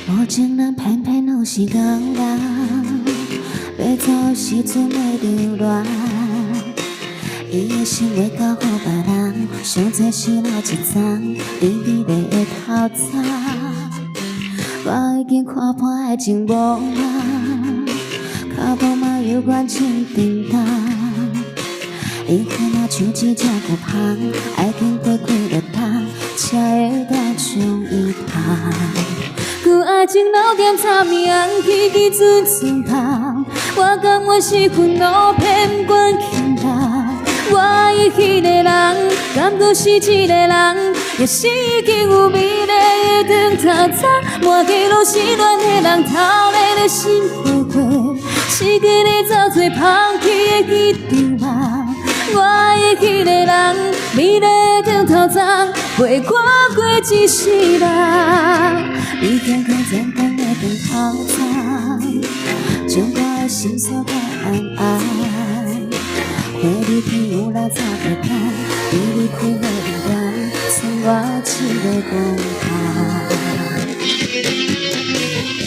无情人偏偏拢是戆人，要走的时阵袂留恋。伊的生活交予别人，上多是留一张美丽的头鬃。我已经看破爱情无望，脚步嘛犹原真沉重。灵魂若像一只骨芳，爱经过几落冬，才会当将伊放。旧爱情留点残眠，起起阵阵痛。我甘愿是份路偏关轻重。我伊迄个人，敢搁是一个人，也是已经有美丽的长头鬃。满街拢是恋的人，头咧咧心火过，时间会走做放弃的记场梦。我伊迄个人，美丽的长头鬃，陪我过一世人。你健康健康的长头鬃，将我的心锁在暗暗。花里天有人插个单，你离开的离人，剩我一个公摊。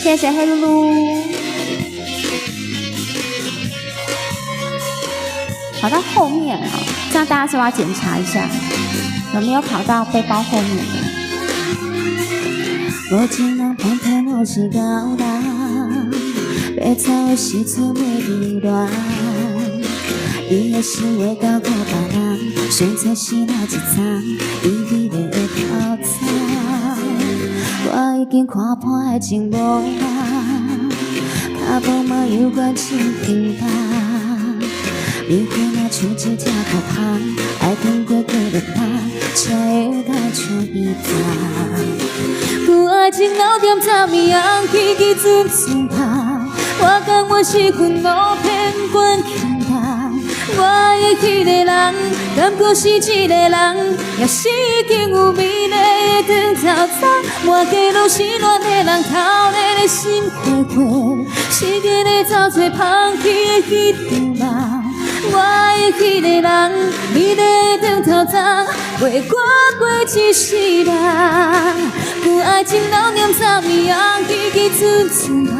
谢谢黑露露。跑到后面啊，这样大家是不是要检查一下，有没有跑到背包后面的？无情人偏偏拢是戆人，要走的时阵袂留恋。伊的生活交予别人，上多是留一张美丽的头鬃。我已经看破爱情无望，脚步嘛犹原真沉重。灵魂若像一只骨芳，爱经过几落冬，才会当将伊放。旧爱情留点残眠，起起阵阵痛。我甘愿是份路偏关轻重。我伊迄个人，敢搁是一个人，也是已经有美丽的长头鬃。满街拢是恋的人，头咧咧心火过，时间会走做放弃的记场梦。我伊迄个人，美丽的长头鬃，陪我过一世人。旧爱情留念残暝，起起阵阵痛。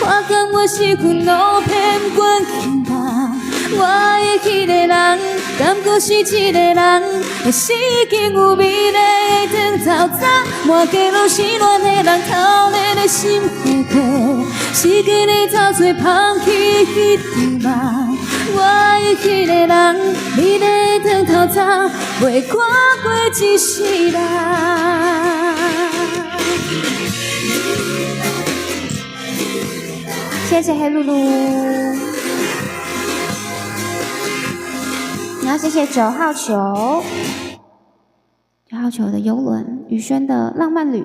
我甘愿是份路偏关轻重。我伊迄个人，敢搁是一个人，也是已经有美丽的长头鬃。满街拢是恋的人，头咧咧心火过，时间会走做放弃的记场梦。我伊迄个人，美丽的长头鬃，陪我过一世人。谢谢黑露露。然后谢谢9号球，9号球的游轮，宇轩的浪漫旅。